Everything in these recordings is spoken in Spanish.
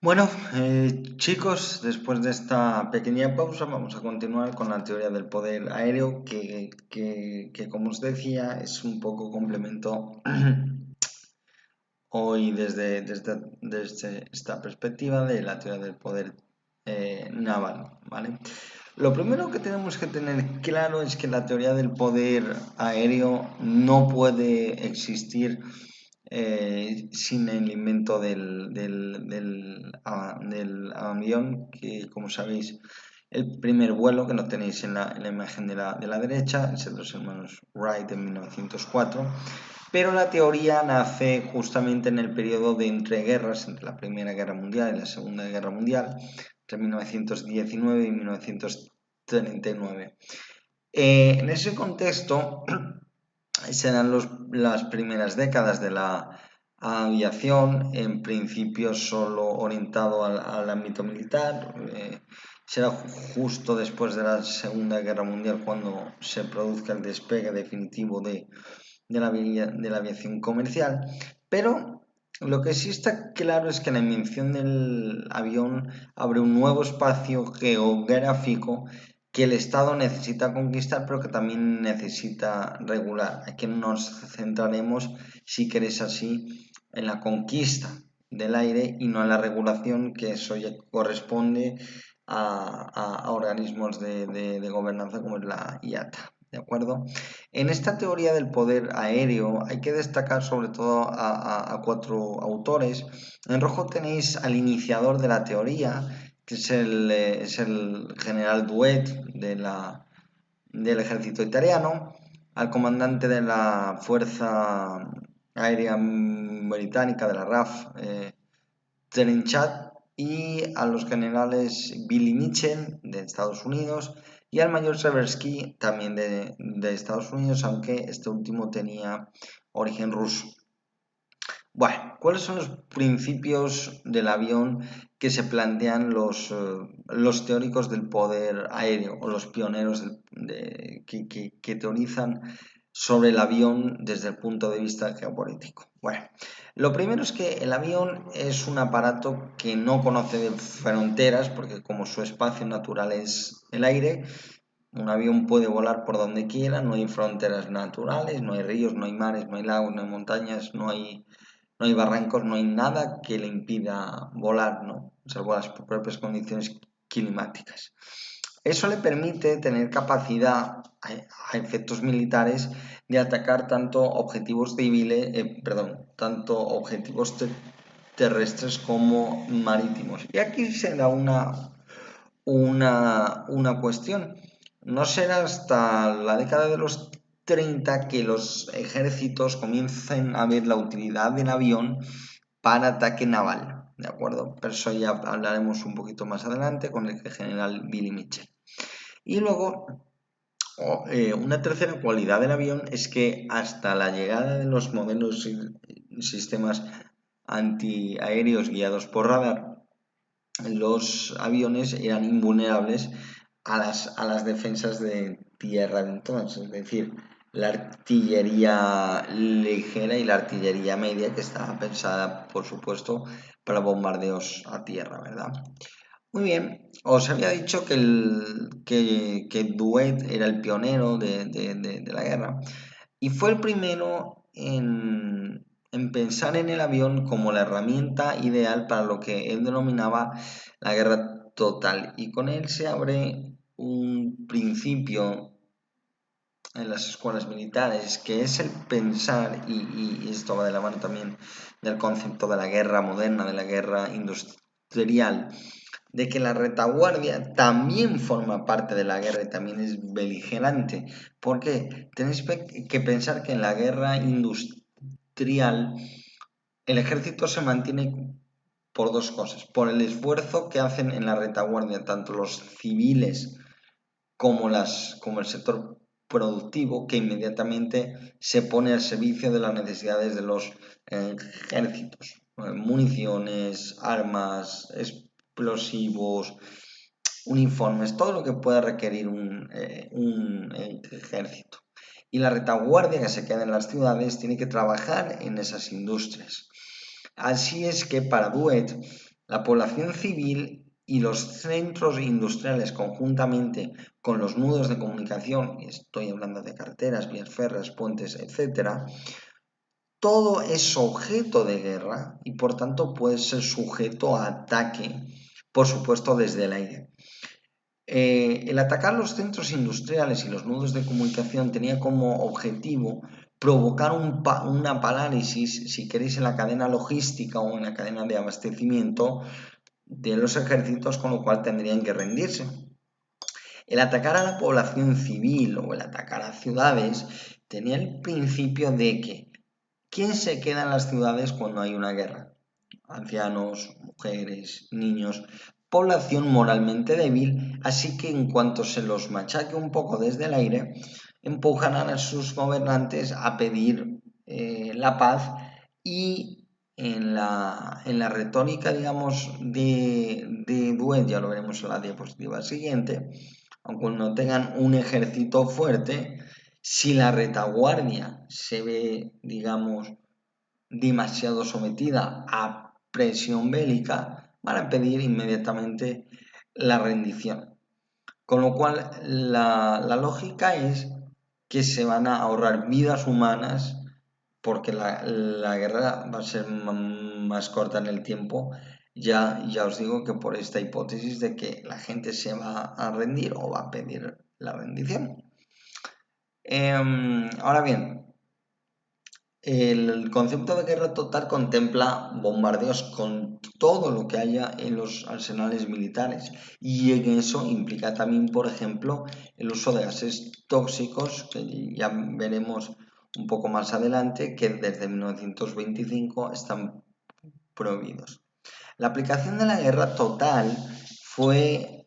Bueno, chicos, después de esta pequeña pausa vamos a continuar con la teoría del poder aéreo que, como os decía, es un poco complemento hoy desde esta perspectiva de la teoría del poder naval, ¿vale? Lo primero que tenemos que tener claro es que la teoría del poder aéreo no puede existir sin el invento del avión, que como sabéis, el primer vuelo, que lo tenéis en la imagen de la derecha, es el de los hermanos Wright en 1904, pero la teoría nace justamente en el periodo de entreguerras, entre la Primera Guerra Mundial y la Segunda Guerra Mundial, entre 1919 y 1939. En ese contexto serán las primeras décadas de la aviación, en principio solo orientado al ámbito militar. Será justo después de la Segunda Guerra Mundial cuando se produzca el despegue definitivo de la aviación comercial, pero lo que sí está claro es que la invención del avión abre un nuevo espacio geográfico que el Estado necesita conquistar, pero que también necesita regular. Aquí nos centraremos, si queréis así, en la conquista del aire y no en la regulación, que eso ya corresponde a organismos de gobernanza como es la IATA. ¿De acuerdo? En esta teoría del poder aéreo hay que destacar sobre todo a cuatro autores. En rojo tenéis al iniciador de la teoría, que es el general Douhet del ejército italiano, al comandante de la Fuerza Aérea Británica, de la RAF, Trenchat, y a los generales Billy Mitchell de Estados Unidos y al mayor Seversky también de Estados Unidos, aunque este último tenía origen ruso. Bueno, ¿cuáles son los principios del avión que se plantean los teóricos del poder aéreo o los pioneros que teorizan sobre el avión desde el punto de vista geopolítico? Bueno, lo primero es que el avión es un aparato que no conoce fronteras, porque como su espacio natural es el aire, un avión puede volar por donde quiera, no hay fronteras naturales, no hay ríos, no hay mares, no hay lagos, no hay montañas, no hay barrancos, no hay nada que le impida volar, ¿no? Salvo las propias condiciones climáticas. Eso le permite tener capacidad a efectos militares de atacar tanto objetivos civiles, tanto objetivos terrestres como marítimos. Y aquí se da una cuestión. No será hasta la década de los 30 que los ejércitos comiencen a ver la utilidad del avión para ataque naval, ¿de acuerdo? Pero eso ya hablaremos un poquito más adelante con el general Billy Mitchell. Y luego, una tercera cualidad del avión es que hasta la llegada de los modelos y sistemas antiaéreos guiados por radar, los aviones eran invulnerables a las defensas de tierra de entonces, es decir, la artillería ligera y la artillería media, que estaba pensada, por supuesto, para bombardeos a tierra, ¿verdad? Muy bien, os había dicho que Douhet era el pionero de la guerra y fue el primero en pensar en el avión como la herramienta ideal para lo que él denominaba la guerra total. Y con él se abre un principio en las escuelas militares, que es el pensar, y esto va de la mano también del concepto de la guerra moderna, de la guerra industrial, de que la retaguardia también forma parte de la guerra y también es beligerante. ¿Por qué? Tenéis que pensar que en la guerra industrial el ejército se mantiene por dos cosas: por el esfuerzo que hacen en la retaguardia tanto los civiles como el sector productivo, que inmediatamente se pone al servicio de las necesidades de los ejércitos. Municiones, armas, explosivos, uniformes, todo lo que pueda requerir un ejército. Y la retaguardia que se queda en las ciudades tiene que trabajar en esas industrias. Así es que para Douhet La población civil y los centros industriales conjuntamente con los nudos de comunicación, estoy hablando de carreteras, vías férreas, puentes, etc., todo es objeto de guerra y por tanto puede ser sujeto a ataque, por supuesto desde el aire. El atacar los centros industriales y los nudos de comunicación tenía como objetivo provocar una parálisis, si queréis, en la cadena logística o en la cadena de abastecimiento de los ejércitos, con lo cual tendrían que rendirse. El atacar a la población civil o el atacar a ciudades tenía el principio de que ¿quién se queda en las ciudades cuando hay una guerra? Ancianos, mujeres, niños, población moralmente débil, así que en cuanto se los machaque un poco desde el aire, empujarán a sus gobernantes a pedir la paz y en la retórica, digamos, de Duet, ya lo veremos en la diapositiva siguiente, aunque no tengan un ejército fuerte, si la retaguardia se ve, digamos, demasiado sometida a presión bélica, van a pedir inmediatamente la rendición. Con lo cual, la lógica es que se van a ahorrar vidas humanas porque la guerra va a ser más corta en el tiempo. Ya os digo que por esta hipótesis de que la gente se va a rendir o va a pedir la rendición. Ahora bien, el concepto de guerra total contempla bombardeos con todo lo que haya en los arsenales militares y en eso implica también, por ejemplo, el uso de gases tóxicos, que ya veremos un poco más adelante, que desde 1925 están prohibidos. La aplicación de la guerra total fue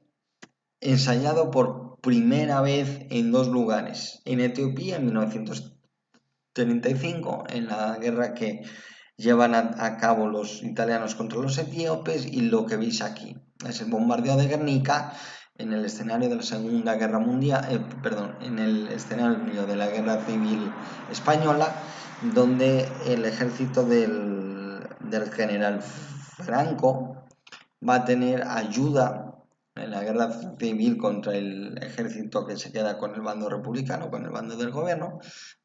ensayado por primera vez en dos lugares, en Etiopía en 1935, en la guerra que llevan a cabo los italianos contra los etíopes, y lo que veis aquí es el bombardeo de Guernica en el escenario de la Segunda Guerra Mundial, en el escenario de la Guerra Civil Española, donde el ejército del general Franco va a tener ayuda en la guerra civil contra el ejército que se queda con el bando republicano, con el bando del gobierno.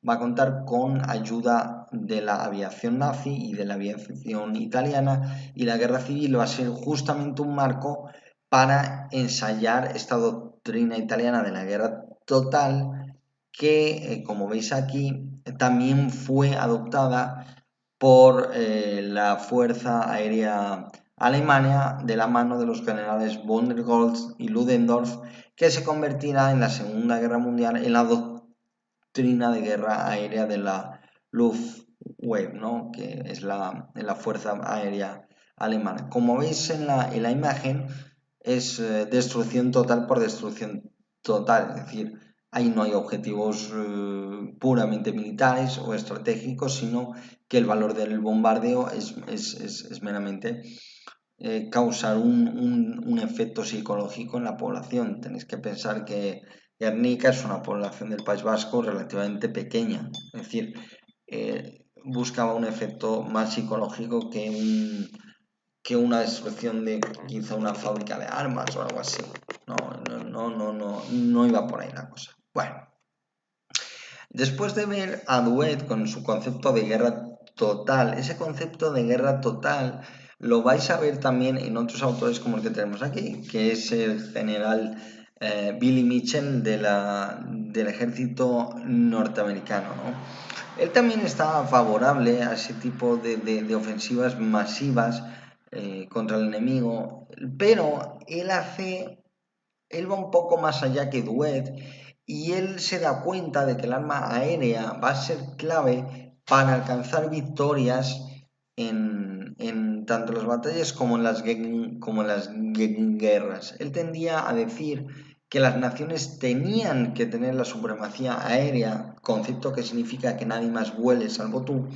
Va a contar con ayuda de la aviación nazi y de la aviación italiana, y la guerra civil va a ser justamente un marco para ensayar esta doctrina italiana de la guerra total que, como veis aquí, también fue adoptada por la Fuerza Aérea Alemania de la mano de los generales von der Goltz y Ludendorff, que se convertirá en la Segunda Guerra Mundial en la doctrina de guerra aérea de la Luftwaffe, ¿no? Que es la Fuerza Aérea Alemana. Como veis en la imagen, es destrucción total por destrucción total, es decir, ahí no hay objetivos puramente militares o estratégicos, sino que el valor del bombardeo es meramente causar un efecto psicológico en la población. Tenéis que pensar que Guernica es una población del País Vasco relativamente pequeña, es decir, buscaba un efecto más psicológico que una destrucción de quizá una fábrica de armas o algo así. No iba por ahí la cosa. Bueno, después de ver a Duet con su concepto de guerra total, ese concepto de guerra total lo vais a ver también en otros autores como el que tenemos aquí, que es el general Billy Mitchell del ejército norteamericano, ¿no? Él también estaba favorable a ese tipo de ofensivas masivas contra el enemigo, pero él va un poco más allá que Duet, y él se da cuenta de que el arma aérea va a ser clave para alcanzar victorias en tanto las batallas como en las guerras. Él tendía a decir que las naciones tenían que tener la supremacía aérea, concepto que significa que nadie más vuele salvo tú,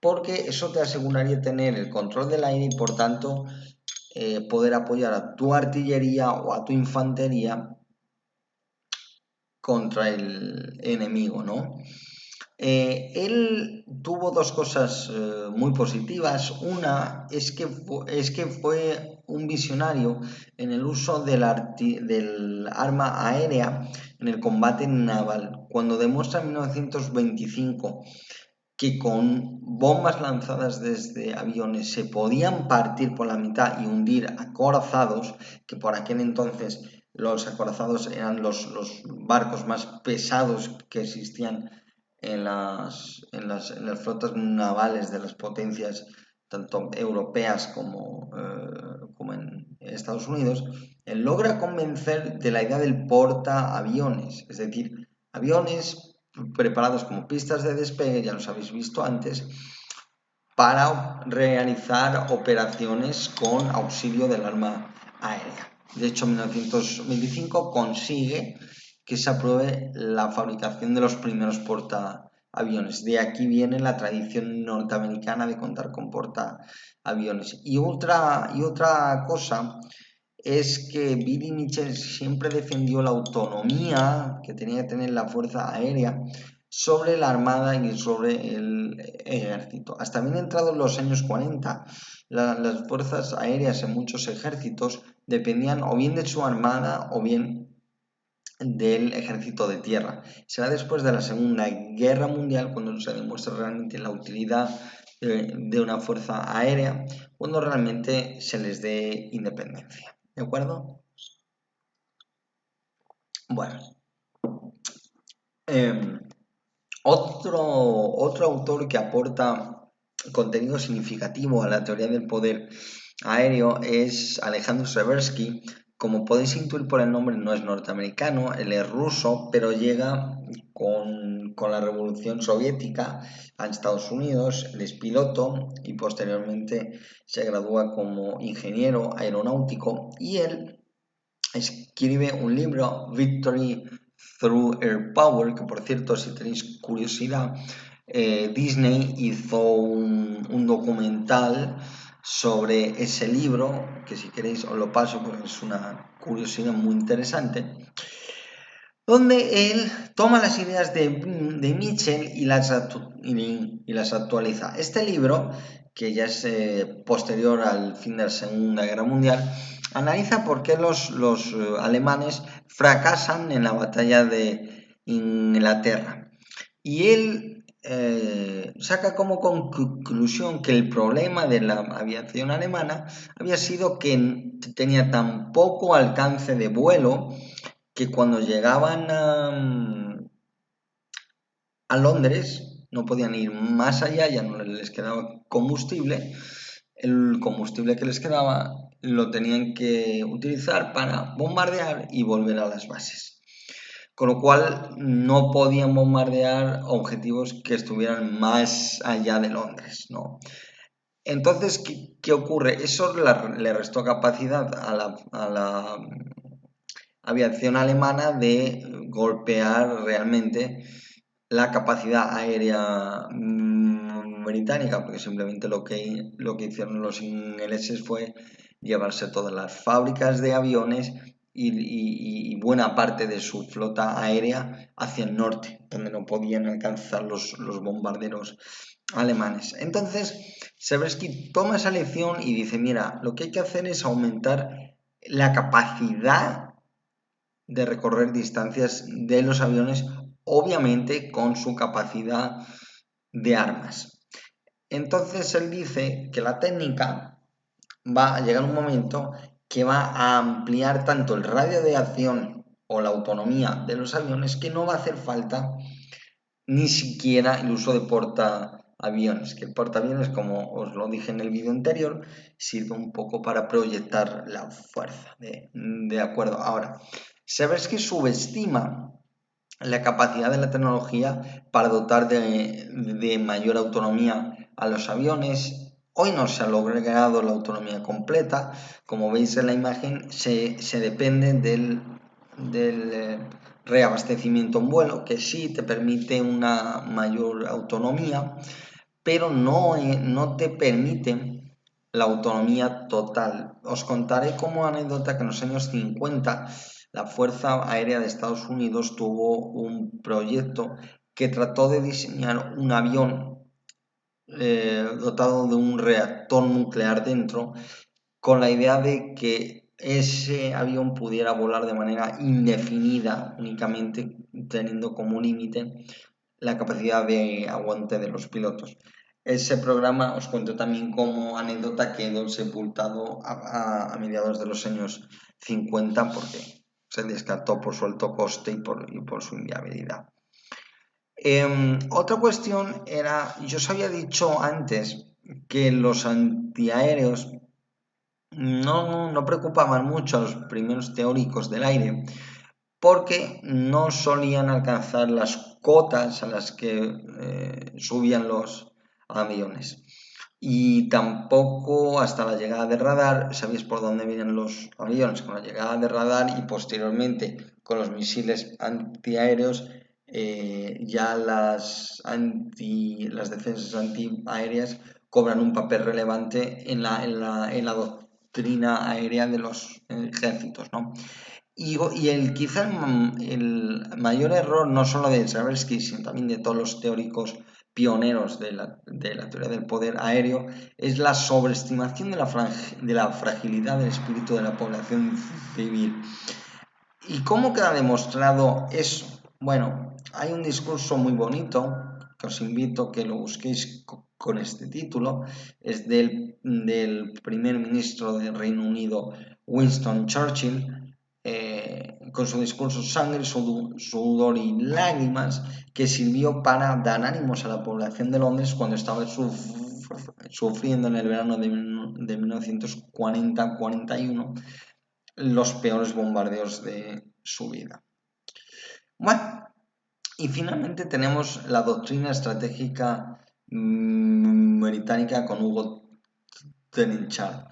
porque eso te aseguraría tener el control del aire y por tanto poder apoyar a tu artillería o a tu infantería contra el enemigo, ¿no? Él tuvo dos cosas muy positivas. Una es que fue un visionario en el uso del arma aérea en el combate naval, cuando demuestra en 1925 que con bombas lanzadas desde aviones se podían partir por la mitad y hundir acorazados, que por aquel entonces los acorazados eran los barcos más pesados que existían en las flotas navales de las potencias tanto europeas como en Estados Unidos. Él logra convencer de la idea del portaaviones, es decir, aviones preparados como pistas de despegue, ya los habéis visto antes, para realizar operaciones con auxilio del arma aérea. De hecho, en 1925 consigue que se apruebe la fabricación de los primeros portaaviones. De aquí viene la tradición norteamericana de contar con portaaviones. Y otra cosa es que Billy Mitchell siempre defendió la autonomía que tenía que tener la Fuerza Aérea sobre la Armada y sobre el Ejército. Hasta bien entrados los años 40, las fuerzas aéreas en muchos ejércitos dependían o bien de su Armada o bien del Ejército de Tierra. Será después de la Segunda Guerra Mundial cuando se demuestra realmente la utilidad de una fuerza aérea, cuando realmente se les dé independencia. ¿De acuerdo? Bueno, eh, otro autor que aporta contenido significativo a la teoría del poder aéreo es Alejandro Seversky. Como podéis intuir por el nombre, no es norteamericano, él es ruso, pero llega con la Revolución Soviética a Estados Unidos, él es piloto y posteriormente se gradúa como ingeniero aeronáutico y él escribe un libro, Victory Through Air Power, que por cierto, si tenéis curiosidad, Disney hizo un documental sobre ese libro, que si queréis os lo paso porque es una curiosidad muy interesante, donde él toma las ideas de Mitchell y las actualiza. Este libro, que ya es posterior al fin de la Segunda Guerra Mundial, analiza por qué los alemanes fracasan en la batalla de Inglaterra. Y él saca como conclusión que el problema de la aviación alemana había sido que tenía tan poco alcance de vuelo que cuando llegaban a Londres no podían ir más allá, ya no les quedaba combustible. El combustible que les quedaba lo tenían que utilizar para bombardear y volver a las bases. Con lo cual no podían bombardear objetivos que estuvieran más allá de Londres, ¿no? Entonces, ¿qué ocurre? Eso le restó capacidad a la aviación alemana de golpear realmente la capacidad aérea británica, porque simplemente lo que hicieron los ingleses fue llevarse todas las fábricas de aviones y buena parte de su flota aérea hacia el norte, donde no podían alcanzar los bombarderos alemanes. Entonces, Seversky toma esa lección y dice, mira, lo que hay que hacer es aumentar la capacidad de recorrer distancias de los aviones, obviamente con su capacidad de armas. Entonces él dice que la técnica va a llegar un momento que va a ampliar tanto el radio de acción o la autonomía de los aviones que no va a hacer falta ni siquiera el uso de portaaviones, que el portaaviones, como os lo dije en el vídeo anterior, sirve un poco para proyectar la fuerza. De acuerdo, ahora, sabes que subestima la capacidad de la tecnología para dotar de mayor autonomía a los aviones. Hoy no se ha logrado la autonomía completa. Como veis en la imagen, se depende del reabastecimiento en vuelo, que sí te permite una mayor autonomía, pero no te permite la autonomía total. Os contaré como anécdota que en los años 50 la Fuerza Aérea de Estados Unidos tuvo un proyecto que trató de diseñar un avión dotado de un reactor nuclear dentro, con la idea de que ese avión pudiera volar de manera indefinida, únicamente teniendo como límite la capacidad de aguante de los pilotos. Ese programa, os cuento también como anécdota, quedó sepultado a mediados de los años 50 porque se descartó por su alto coste y por su inviabilidad. Otra cuestión era, yo os había dicho antes que los antiaéreos no preocupaban mucho a los primeros teóricos del aire porque no solían alcanzar las cotas a las que subían los aviones. Y tampoco hasta la llegada del radar, sabéis por dónde vienen los aviones, con la llegada del radar y posteriormente con los misiles antiaéreos, ya las defensas antiaéreas cobran un papel relevante en la doctrina aérea de los ejércitos, ¿no? Y quizá el mayor error, no solo de Tversky, sino también de todos los teóricos pioneros de la teoría del poder aéreo, es la sobreestimación de la fragilidad del espíritu de la población civil. ¿Y cómo queda demostrado eso? Bueno, hay un discurso muy bonito, que os invito a que lo busquéis con este título, es del primer ministro del Reino Unido, Winston Churchill, con su discurso Sangre, sudor y lágrimas, que sirvió para dar ánimos a la población de Londres cuando estaba sufriendo en el verano de 1940-41 los peores bombardeos de su vida. Bueno, y finalmente tenemos la doctrina estratégica británica con Hugo Trenchard.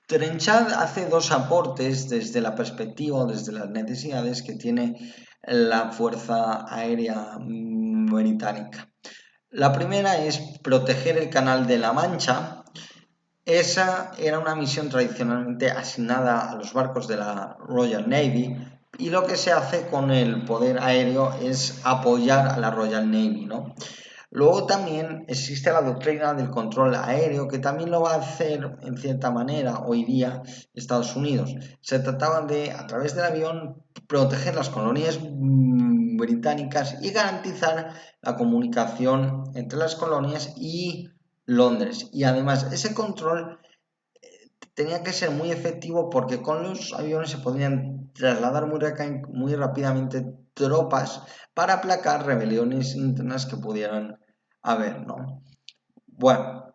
Trenchard hace dos aportes desde la perspectiva, desde las necesidades que tiene la Fuerza Aérea Británica. La primera es proteger el Canal de la Mancha. Esa era una misión tradicionalmente asignada a los barcos de la Royal Navy y lo que se hace con el poder aéreo es apoyar a la Royal Navy, ¿no? Luego también existe la doctrina del control aéreo, que también lo va a hacer en cierta manera hoy día Estados Unidos. Se trataba de, a través del avión, proteger las colonias británicas y garantizar la comunicación entre las colonias y Londres. Y además ese control tenía que ser muy efectivo porque con los aviones se podían trasladar muy rápidamente tropas para aplacar rebeliones internas que pudieran haber, ¿no? Bueno,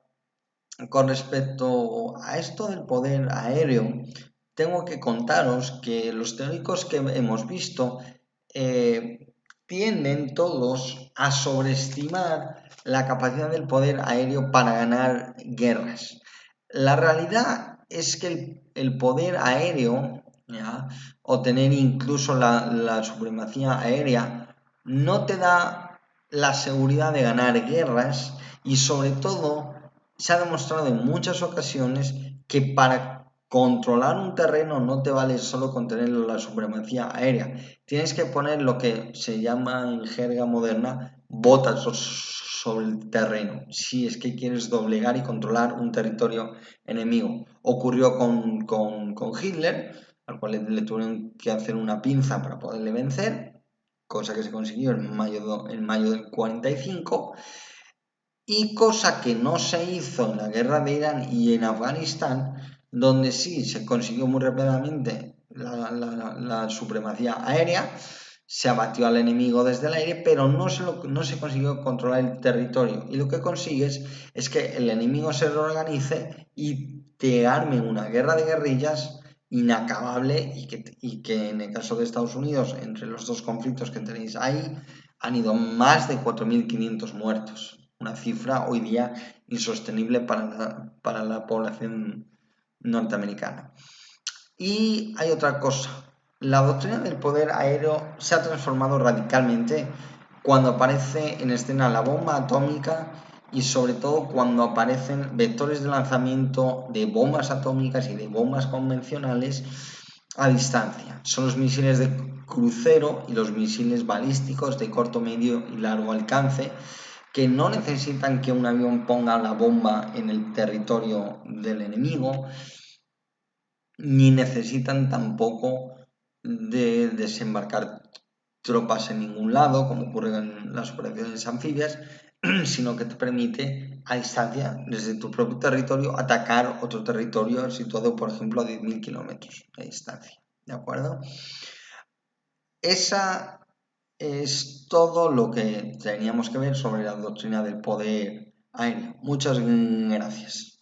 con respecto a esto del poder aéreo, tengo que contaros que los teóricos que hemos visto tienden todos a sobreestimar la capacidad del poder aéreo para ganar guerras. La realidad es que el poder aéreo, ¿ya?, o tener incluso la supremacía aérea, no te da la seguridad de ganar guerras y sobre todo se ha demostrado en muchas ocasiones que para controlar un terreno no te vale solo con tener la supremacía aérea, tienes que poner lo que se llama en jerga moderna botas sobre el terreno, si es que quieres doblegar y controlar un territorio enemigo. Ocurrió con Hitler, al cual le tuvieron que hacer una pinza para poderle vencer, cosa que se consiguió en mayo del 45, y cosa que no se hizo en la guerra de Irán y en Afganistán, donde sí se consiguió muy rápidamente la supremacía aérea, se abatió al enemigo desde el aire, pero no se consiguió controlar el territorio. Y lo que consigues es que el enemigo se reorganice y te arme una guerra de guerrillas inacabable y que en el caso de Estados Unidos, entre los dos conflictos que tenéis ahí, han ido más de 4.500 muertos. Una cifra hoy día insostenible para la población norteamericana. Y hay otra cosa. La doctrina del poder aéreo se ha transformado radicalmente cuando aparece en escena la bomba atómica y sobre todo cuando aparecen vectores de lanzamiento de bombas atómicas y de bombas convencionales a distancia. Son los misiles de crucero y los misiles balísticos de corto, medio y largo alcance que no necesitan que un avión ponga la bomba en el territorio del enemigo, ni necesitan tampoco de desembarcar tropas en ningún lado, como ocurre en las operaciones anfibias, sino que te permite a distancia, desde tu propio territorio, atacar otro territorio situado, por ejemplo, a 10.000 kilómetros de distancia. ¿De acuerdo? Esa es todo lo que teníamos que ver sobre la doctrina del poder aéreo. Muchas gracias.